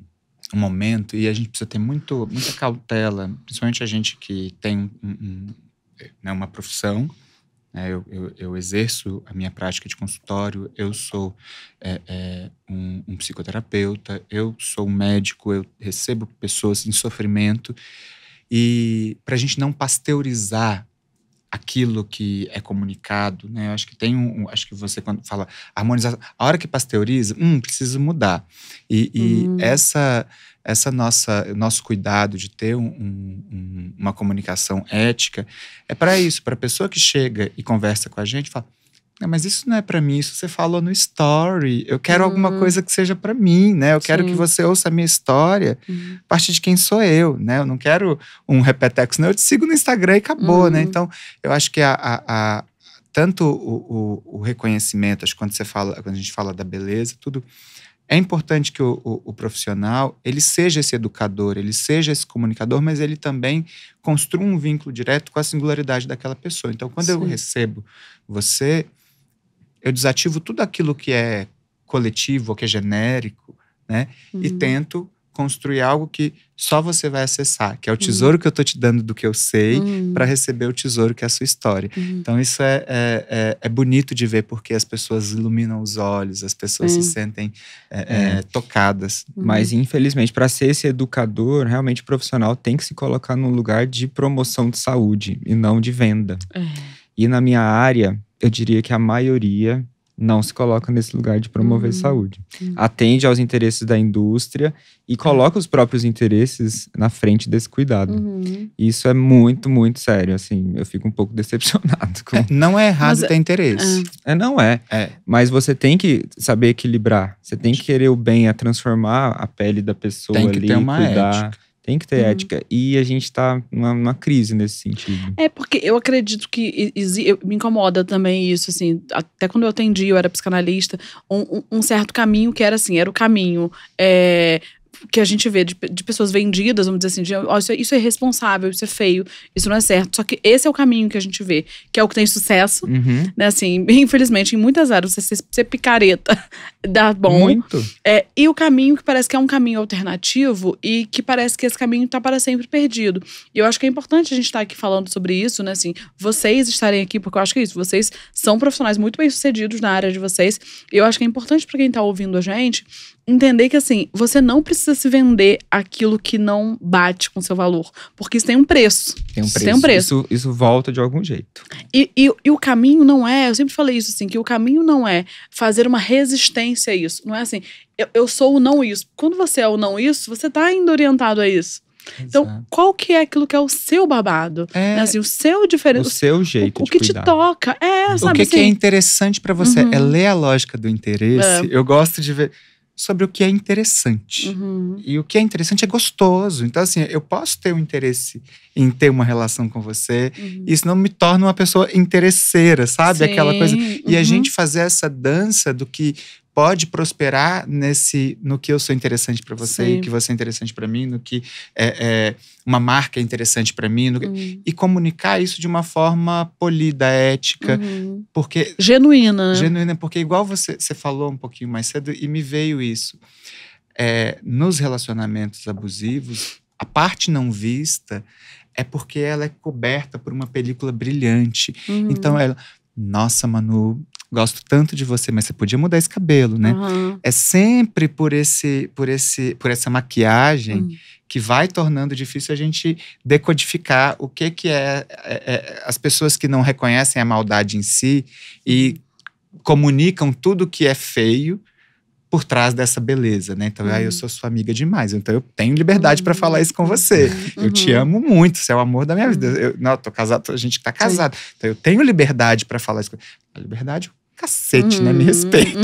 momento e a gente precisa ter muita cautela, principalmente a gente que tem uma profissão. Eu exerço a minha prática de consultório, eu sou um psicoterapeuta, eu sou um médico, eu recebo pessoas em sofrimento. E para a gente não pasteurizar aquilo que é comunicado, né? Eu acho que acho que você quando fala harmonização, a hora que pasteuriza, precisa mudar. E nosso cuidado de ter uma comunicação ética é para isso, para a pessoa que chega e conversa com a gente, fala, não, mas isso não é para mim, isso você falou no story, eu quero alguma coisa que seja para mim, né? Eu quero que você ouça a minha história a partir de quem sou eu, né? Eu não quero um repeteco, senão eu te sigo no Instagram e acabou, né? Então, eu acho que tanto o reconhecimento, acho que quando a gente fala da beleza, tudo, é importante que o profissional, ele seja esse educador, ele seja esse comunicador, mas ele também construa um vínculo direto com a singularidade daquela pessoa. Então, quando eu recebo você, eu desativo tudo aquilo que é coletivo, ou que é genérico, né? E tento construir algo que só você vai acessar, que é o tesouro que eu tô te dando do que eu sei, para receber o tesouro que é a sua história. Então isso é bonito de ver, porque as pessoas iluminam os olhos, as pessoas se sentem tocadas. Mas infelizmente, para ser esse educador, realmente o profissional tem que se colocar num lugar de promoção de saúde e não de venda. E na minha área, eu diria que a maioria não se coloca nesse lugar de promover saúde. Atende aos interesses da indústria e coloca os próprios interesses na frente desse cuidado. Isso é muito, muito sério, assim. Eu fico um pouco decepcionado com... Não é errado ter interesse. Não é. Mas você tem que saber equilibrar. Você tem que querer o bem, a transformar a pele da pessoa ali, tem que ter uma cuidar. ética. Tem que ter ética. E a gente tá numa crise nesse sentido. Porque eu acredito que me incomoda também isso, assim. Até quando eu atendi, eu era psicanalista, um certo caminho que era assim, era o caminho que a gente vê de pessoas vendidas, vamos dizer assim, isso é irresponsável, isso é feio, isso não é certo. Só que esse é o caminho que a gente vê, que é o que tem sucesso, né? Assim, infelizmente, em muitas áreas, você ser picareta dá bom. Muito. E o caminho que parece que é um caminho alternativo e que parece que esse caminho tá para sempre perdido. E eu acho que é importante a gente estar aqui falando sobre isso, né? Assim, vocês estarem aqui, porque eu acho que é isso, vocês são profissionais muito bem-sucedidos na área de vocês. E eu acho que é importante para quem tá ouvindo a gente entender que, assim, você não precisa se vender aquilo que não bate com seu valor. Porque isso tem um preço. Tem um preço. Isso volta de algum jeito. E o caminho não é... Eu sempre falei isso, assim, que o caminho não é fazer uma resistência a isso. Não é assim, eu sou o não isso. Quando você é o não isso, você tá indo orientado a isso. Então, qual que é aquilo que é o seu babado? Né? Assim, o seu diferente. O seu jeito o que te toca. Sabe, o que é interessante pra você é ler a lógica do interesse. Eu gosto de ver sobre o que é interessante. E o que é interessante é gostoso. Então, assim, eu posso ter um interesse em ter uma relação com você. Isso não me torna uma pessoa interesseira, sabe? Sim. Aquela coisa. E a gente fazer essa dança do que pode prosperar no que eu sou interessante para você, e o que você é interessante para mim, no que uma marca é interessante para mim, e comunicar isso de uma forma polida, ética, porque genuína, porque igual você falou um pouquinho mais cedo e me veio isso, nos relacionamentos abusivos, a parte não vista é porque ela é coberta por uma película brilhante. Então nossa, Manu, gosto tanto de você, mas você podia mudar esse cabelo, né? É sempre por essa maquiagem que vai tornando difícil a gente decodificar o que é as pessoas que não reconhecem a maldade em si e comunicam tudo que é feio por trás dessa beleza, né? Então, eu sou sua amiga demais. Então, eu tenho liberdade pra falar isso com você. Eu te amo muito, você é o amor da minha vida. Não, tô casado, a gente tá casado. Então, eu tenho liberdade pra falar isso. A liberdade, cacete, né? Me respeita.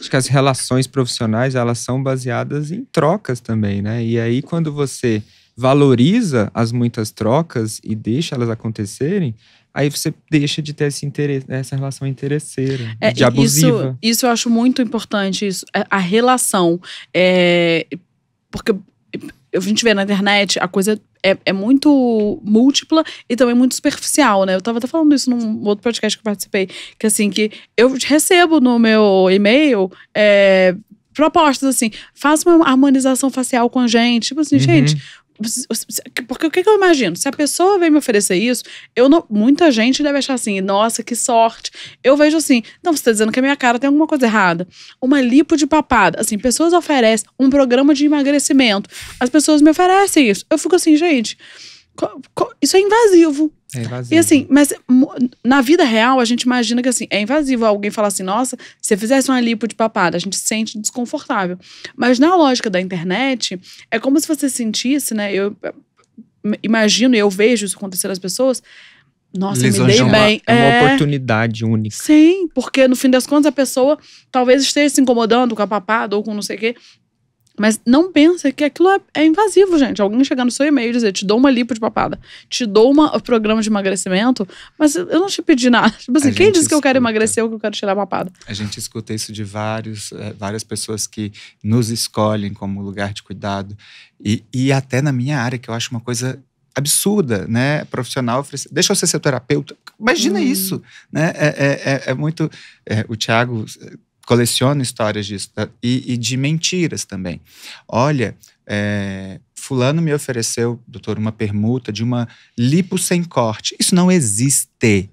Acho que as relações profissionais, elas são baseadas em trocas também, né? E aí, quando você valoriza as muitas trocas e deixa elas acontecerem, aí você deixa de ter esse interesse, essa relação interesseira, de abusiva. Isso eu acho muito importante, isso, a relação. Porque a gente vê na internet, a coisa é muito múltipla e também muito superficial, né? Eu tava até falando isso num outro podcast que eu participei, que assim, que eu recebo no meu e-mail propostas assim, faça uma harmonização facial com a gente. Tipo assim, gente... Porque o que eu imagino? Se a pessoa vem me oferecer isso, muita gente deve achar assim, nossa, que sorte. Eu vejo assim, não, você tá dizendo que a minha cara tem alguma coisa errada. Uma lipo de papada. Assim, pessoas oferecem um programa de emagrecimento. As pessoas me oferecem isso. Eu fico assim, gente, isso é invasivo. É invasivo. E assim, mas na vida real, a gente imagina que assim, é invasivo alguém falar assim, nossa, se você fizesse uma lipo de papada, a gente se sente desconfortável. Mas na lógica da internet, é como se você sentisse, né, eu imagino e eu vejo isso acontecer nas pessoas, nossa, me dei bem. É uma oportunidade única. Sim, porque no fim das contas a pessoa talvez esteja se incomodando com a papada ou com não sei o quê. Mas não pensa que aquilo é invasivo, gente. Alguém chegar no seu e-mail e dizer, te dou uma lipo de papada, te dou um programa de emagrecimento, mas eu não te pedi nada. Tipo assim, quem disse que eu quero emagrecer ou que eu quero tirar a papada? A gente escuta isso de várias pessoas que nos escolhem como lugar de cuidado. E até na minha área, que eu acho uma coisa absurda, né? Profissional, deixa eu ser seu terapeuta. Imagina isso, né? É muito... o Thiago... coleciono histórias disso e de mentiras também. Olha, fulano me ofereceu, doutor, uma permuta de uma lipo sem corte. Isso não existe.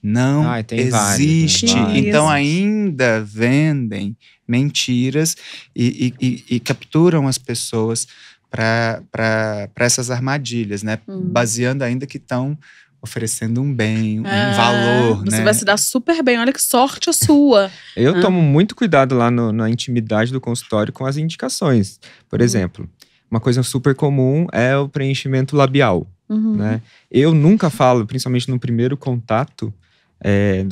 Não existe. Vários, né? Então ainda vendem mentiras e capturam as pessoas para essas armadilhas, né? Baseando ainda que estão oferecendo um bem, um valor, você né? vai se dar super bem, olha que sorte a sua. Eu tomo muito cuidado lá na intimidade do consultório com as indicações. Por exemplo, uma coisa super comum é o preenchimento labial, né? Eu nunca falo, principalmente no primeiro contato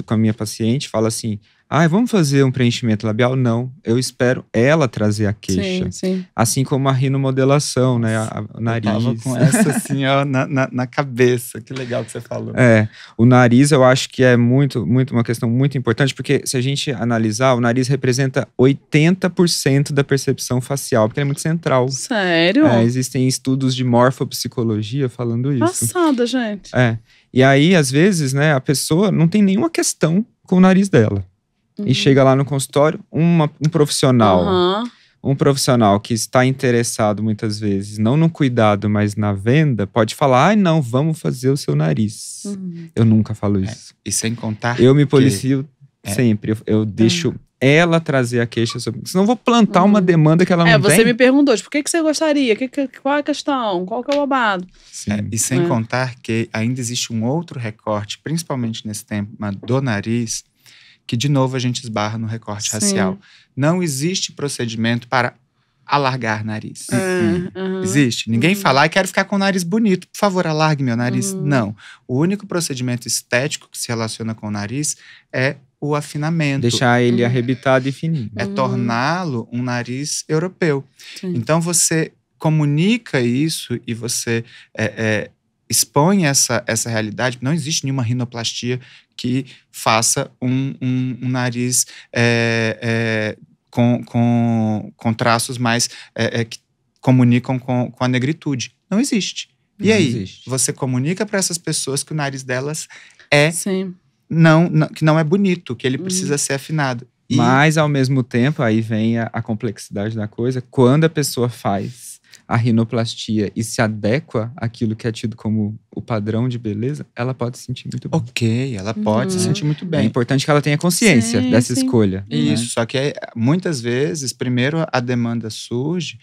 com a minha paciente, falo assim, vamos fazer um preenchimento labial? Não, eu espero ela trazer a queixa. Sim. Assim como a rinomodelação, né? O nariz. Eu tava com essa assim, ó, na cabeça. Que legal que você falou. O nariz eu acho que é muito uma questão muito importante, porque se a gente analisar, o nariz representa 80% da percepção facial, porque ele é muito central. Sério? Existem estudos de morfopsicologia falando isso. Passada, gente. E aí, às vezes, né, a pessoa não tem nenhuma questão com o nariz dela. E chega lá no consultório, um profissional. Um profissional que está interessado, muitas vezes, não no cuidado, mas na venda, pode falar, não, vamos fazer o seu nariz. Eu nunca falo isso. E sem contar eu me policio sempre. Eu deixo ela trazer a queixa sobre... Senão eu vou plantar uma demanda que ela não tem. Você me perguntou, por que você gostaria? Qual é a questão? Qual que é o babado? E sem contar que ainda existe um outro recorte, principalmente nesse tema do nariz, que de novo a gente esbarra no recorte racial. Não existe procedimento para alargar nariz. Existe. Ninguém fala, quero ficar com o nariz bonito, por favor, alargue meu nariz. Não. O único procedimento estético que se relaciona com o nariz é o afinamento. Deixar ele arrebitado e fininho. É torná-lo um nariz europeu. Então você comunica isso e você expõe essa realidade. Não existe nenhuma rinoplastia que faça um nariz com traços mais que comunicam com a negritude. Não existe. E aí, você comunica para essas pessoas que o nariz delas que não é bonito, que ele precisa ser afinado. Mas, ao mesmo tempo, aí vem a complexidade da coisa. Quando a pessoa faz a rinoplastia e se adequa àquilo que é tido como o padrão de beleza, ela pode se sentir muito bem. Ok, ela pode se sentir muito bem. É importante que ela tenha consciência dessa escolha. Isso, né? Só que muitas vezes, primeiro a demanda surge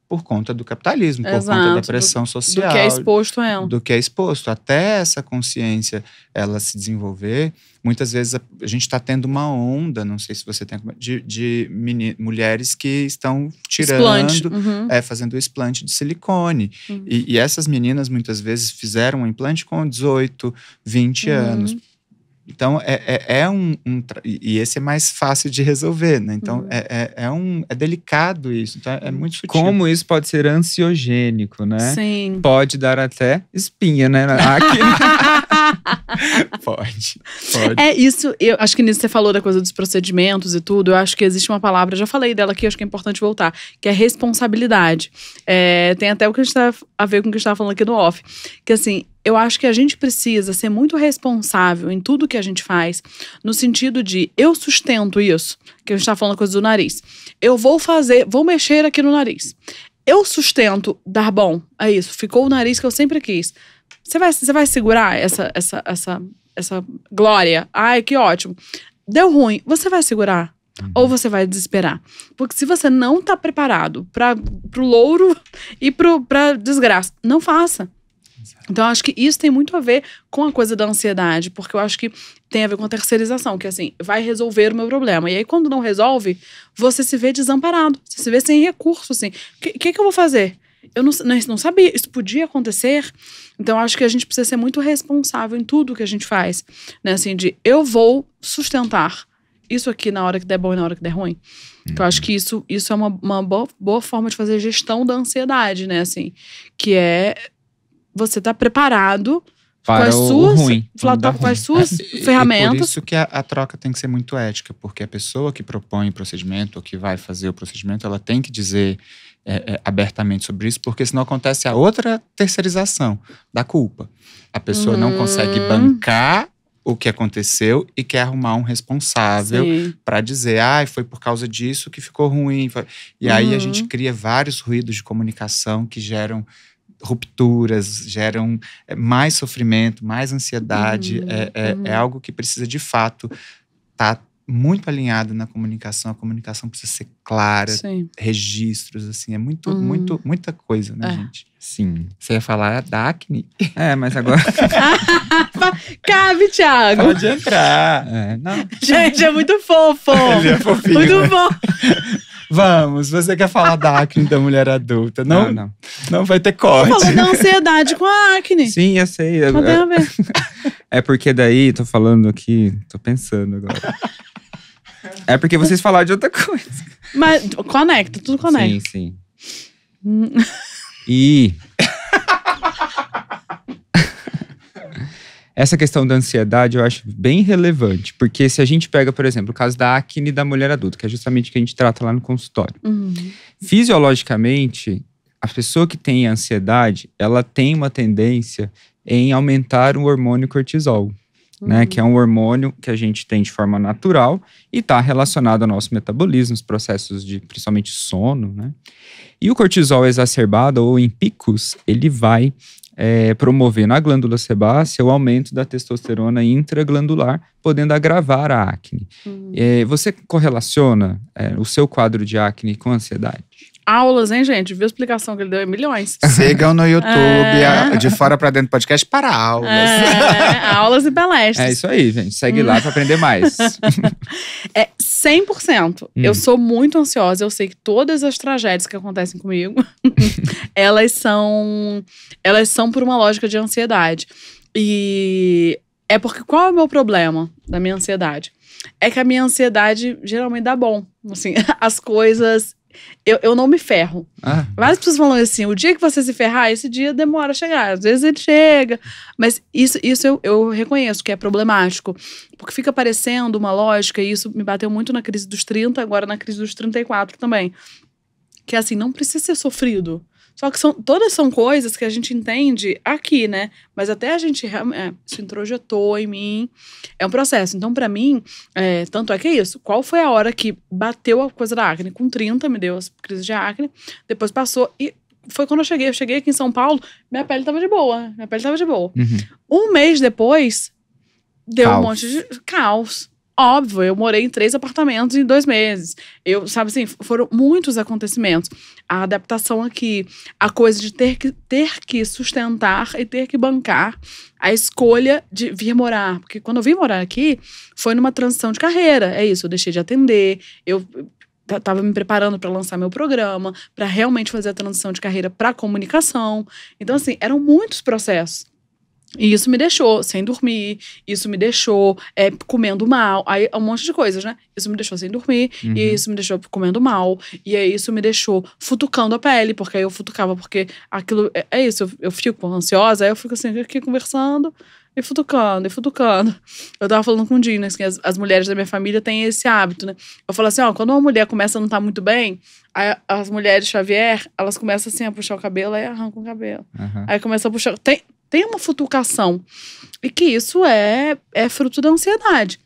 por conta do capitalismo, por conta da pressão social. Do que é exposto a ela. Do que é exposto. Até essa consciência ela se desenvolver, muitas vezes a gente está tendo uma onda, não sei se você tem, de mulheres que estão tirando, fazendo o explante de silicone. E essas meninas muitas vezes fizeram um implante com 18, 20 anos. Então, e esse é mais fácil de resolver, né? Então, é delicado isso. Então, é muito sutil. Como isso pode ser ansiogênico, né? Sim. Pode dar até espinha, né? Pode. Isso. Eu acho que nisso você falou da coisa dos procedimentos e tudo. Eu acho que existe uma palavra, eu já falei dela aqui, acho que é importante voltar, que é responsabilidade. Tem até o que a ver com o que a gente estava falando aqui no off. Que assim, eu acho que a gente precisa ser muito responsável em tudo que a gente faz, no sentido de, eu sustento isso, que a gente tá falando a coisa do nariz. Eu vou mexer aqui no nariz. Eu sustento dar bom, é isso, ficou o nariz que eu sempre quis. Você vai segurar essa glória? Ai, que ótimo. Deu ruim, você vai segurar? Ou você vai desesperar? Porque se você não tá preparado pro louro e pra desgraça, não faça. Então, eu acho que isso tem muito a ver com a coisa da ansiedade, porque eu acho que tem a ver com a terceirização, que assim, vai resolver o meu problema. E aí, quando não resolve, você se vê desamparado, você se vê sem recurso, assim. O que eu vou fazer? Eu não sabia, isso podia acontecer. Então, eu acho que a gente precisa ser muito responsável em tudo que a gente faz, né? Assim, eu vou sustentar isso aqui na hora que der bom e na hora que der ruim. Então, eu acho que isso é uma boa forma de fazer gestão da ansiedade, né? Assim, que é você tá preparado para com as suas ferramentas. E por isso que a troca tem que ser muito ética, porque a pessoa que propõe o procedimento ou que vai fazer o procedimento, ela tem que dizer abertamente sobre isso, porque senão acontece a outra terceirização da culpa. A pessoa não consegue bancar o que aconteceu e quer arrumar um responsável para dizer, foi por causa disso que ficou ruim. E aí a gente cria vários ruídos de comunicação que geram rupturas, geram mais sofrimento, mais ansiedade. É algo que precisa, de fato, estar muito alinhado na comunicação. A comunicação precisa ser clara, registros, assim, é muita coisa, né, gente? Sim. Você ia falar da acne? Mas agora… Cabe, Thiago! Pode entrar. Não. Gente, é muito fofo! Ele é fofinho. Muito bom! Vamos, você quer falar da acne da mulher adulta? Não vai ter corte. Falou da ansiedade com a acne. Sim, eu sei. Tem a ver. É porque daí, tô falando aqui, tô pensando agora. É porque vocês falaram de outra coisa. Mas conecta, tudo conecta. Sim. E… essa questão da ansiedade eu acho bem relevante. Porque se a gente pega, por exemplo, o caso da acne da mulher adulta, que é justamente o que a gente trata lá no consultório. Fisiologicamente, a pessoa que tem ansiedade, ela tem uma tendência em aumentar o hormônio cortisol. Né, que é um hormônio que a gente tem de forma natural e está relacionado ao nosso metabolismo, os processos de, principalmente, sono, né? E o cortisol exacerbado ou em picos, ele vai promover na glândula sebácea o aumento da testosterona intraglandular, podendo agravar a acne. Você correlaciona o seu quadro de acne com ansiedade? Aulas, hein, gente? Viu a explicação que ele deu em milhões. Sigam no YouTube, de Fora Pra Dentro podcast para aulas. Aulas e palestras. É isso aí, gente. Segue lá pra aprender mais. 100%. Eu sou muito ansiosa. Eu sei que todas as tragédias que acontecem comigo, elas são por uma lógica de ansiedade. E é porque qual é o meu problema da minha ansiedade? É que a minha ansiedade geralmente dá bom. Assim, as coisas… Eu não me ferro. Várias pessoas falam assim, o dia que você se ferrar, esse dia demora a chegar. Às vezes ele chega. Mas isso eu reconheço que é problemático. Porque fica parecendo uma lógica, e isso me bateu muito na crise dos 30, agora na crise dos 34 também. Que assim, não precisa ser sofrido. Só que todas são coisas que a gente entende aqui, né? Mas até a gente se introjetou em mim. É um processo. Então, pra mim, tanto é que é isso. Qual foi a hora que bateu a coisa da acne? Com 30, me deu as crises de acne. Depois passou e foi quando eu cheguei. Eu cheguei aqui em São Paulo, minha pele tava de boa. Um mês depois, deu um monte de caos. Óbvio, eu morei em 3 apartamentos em 2 meses. Sabe assim, foram muitos acontecimentos. A adaptação aqui, a coisa de ter que sustentar e ter que bancar a escolha de vir morar. Porque quando eu vim morar aqui, foi numa transição de carreira. É isso, eu deixei de atender, eu tava me preparando para lançar meu programa, para realmente fazer a transição de carreira para comunicação. Então, assim, eram muitos processos. E isso me deixou sem dormir, isso me deixou comendo mal, aí um monte de coisas, né? Isso me deixou sem dormir, e isso me deixou comendo mal, e aí isso me deixou futucando a pele, porque aí eu futucava, porque aquilo, é isso, eu fico ansiosa, aí eu fico assim, aqui conversando e futucando. Eu tava falando com o Dino, assim, as mulheres da minha família têm esse hábito, né? Eu falo assim, quando uma mulher começa a não estar muito bem, aí as mulheres Xavier, elas começam assim a puxar o cabelo, aí arrancam o cabelo. Aí começa a puxar… Tem uma futucação. E que isso é fruto da ansiedade.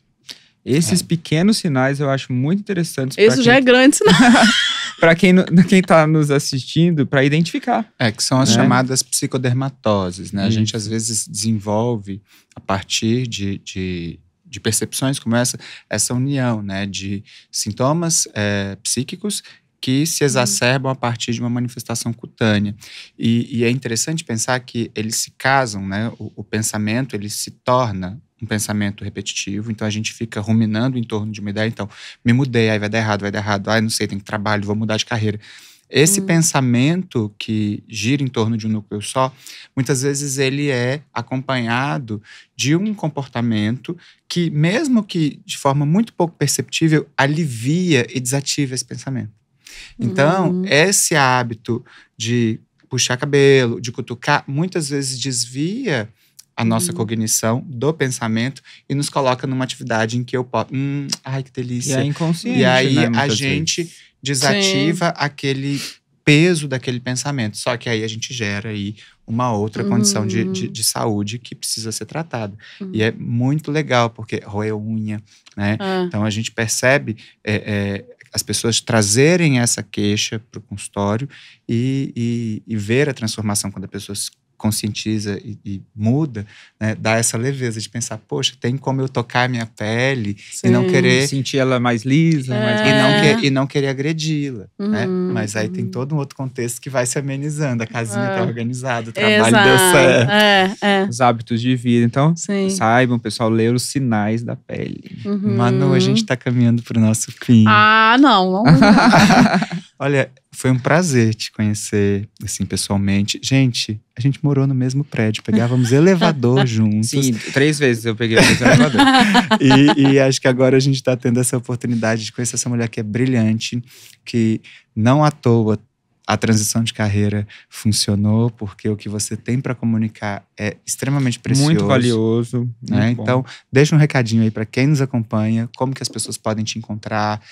Esses pequenos sinais eu acho muito interessantes. Isso já é grande sinal. Para quem tá nos assistindo, para identificar. Que são as chamadas psicodermatoses, né? A gente às vezes desenvolve a partir de percepções como essa união, né? De sintomas psíquicos que se exacerbam a partir de uma manifestação cutânea. E é interessante pensar que eles se casam, né? O pensamento, ele se torna um pensamento repetitivo, então a gente fica ruminando em torno de uma ideia, então, me mudei, aí vai dar errado, não sei, tem trabalho, vou mudar de carreira. Esse pensamento que gira em torno de um núcleo só, muitas vezes ele é acompanhado de um comportamento que, mesmo que de forma muito pouco perceptível, alivia e desativa esse pensamento. Então, esse hábito de puxar cabelo, de cutucar, muitas vezes desvia a nossa cognição do pensamento e nos coloca numa atividade em que eu posso… ai, que delícia. E é inconsciente, E aí né, a gente desativa aquele peso daquele pensamento. Só que aí a gente gera aí uma outra condição de saúde que precisa ser tratada. E é muito legal, porque roer unha, né? Então a gente percebe as pessoas trazerem essa queixa para o consultório e ver a transformação quando a pessoa se conscientiza e muda, né, dá essa leveza de pensar, poxa, tem como eu tocar a minha pele e não querer... Sentir ela mais lisa, e não querer agredi-la, né? Mas aí tem todo um outro contexto que vai se amenizando, a casinha tá organizada, o trabalho deu certo. Os hábitos de vida. Então, saibam, pessoal, ler os sinais da pele. Manu, a gente tá caminhando pro nosso fim. Não. Olha, foi um prazer te conhecer, assim, pessoalmente. Gente, a gente morou no mesmo prédio, pegávamos elevador juntos. Sim, 3 vezes eu peguei o elevador. E acho que agora a gente tá tendo essa oportunidade de conhecer essa mulher que é brilhante, que não à toa a transição de carreira funcionou, porque o que você tem para comunicar é extremamente precioso. Muito valioso. Né? Muito então, deixa um recadinho aí para quem nos acompanha, como que as pessoas podem te encontrar,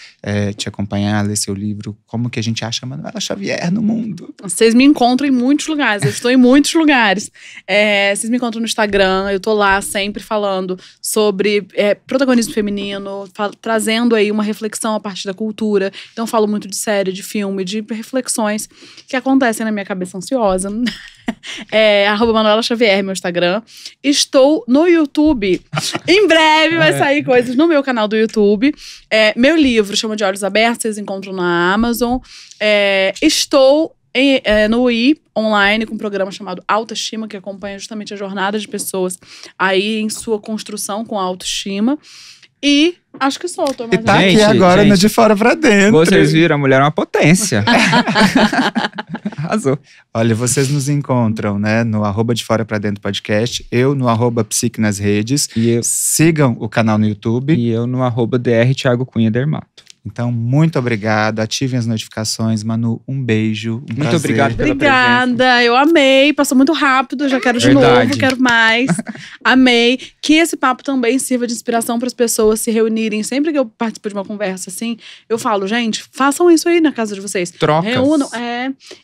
te acompanhar, ler seu livro, como que a gente acha a Manuela Xavier no mundo. Vocês me encontram em muitos lugares, eu estou em muitos lugares. Vocês me encontram no Instagram, eu tô lá sempre falando sobre protagonismo feminino, trazendo aí uma reflexão a partir da cultura. Então, eu falo muito de série, de filme, de reflexões que acontecem na minha cabeça ansiosa. @Manuela Xavier, meu Instagram. Estou no YouTube. Em breve vai sair coisas no meu canal do YouTube. Meu livro chama De Olhos Abertos, vocês encontram na Amazon. Estou no UI online com um programa chamado Autoestima, que acompanha justamente a jornada de pessoas aí em sua construção com a autoestima. E acho que soltou mais. E tá aqui agora no De Fora Pra Dentro. Vocês viram, a mulher é uma potência. Arrasou. Olha, vocês nos encontram, né, no @De Fora Pra Dentro podcast, eu no @Psique nas redes. Sigam o canal no YouTube. E eu no @Dr. Thiago Cunha Dermato. Então, muito obrigado. Ativem as notificações. Manu, um beijo. Um muito obrigado pela Obrigada, presença. Eu amei. Passou muito rápido, já quero de novo, quero mais. Amei. Que esse papo também sirva de inspiração para as pessoas se reunirem. Sempre que eu participo de uma conversa assim, eu falo, gente, façam isso aí na casa de vocês. Trocas. Reúnam.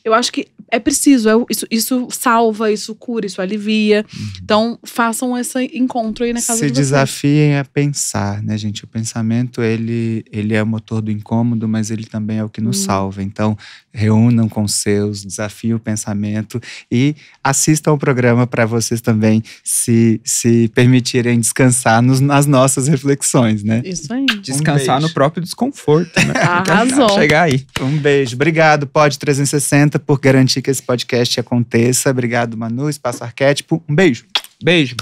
Eu acho que é preciso. Isso salva, isso cura, isso alivia. Então, façam esse encontro aí na casa de vocês. Se desafiem a pensar, né, gente? O pensamento, ele é o motor do incômodo, mas ele também é o que nos salva. Então, reúnam com os seus, desafiem o pensamento e assistam ao programa para vocês também se permitirem descansar nas nossas reflexões, né? Isso aí. Descansar no próprio desconforto, né? Arrasou. Chegar aí. Um beijo. Obrigado, Pod 360, por garantir que esse podcast aconteça. Obrigado, Manu, Espaço Arquétipo. Um beijo. Beijo.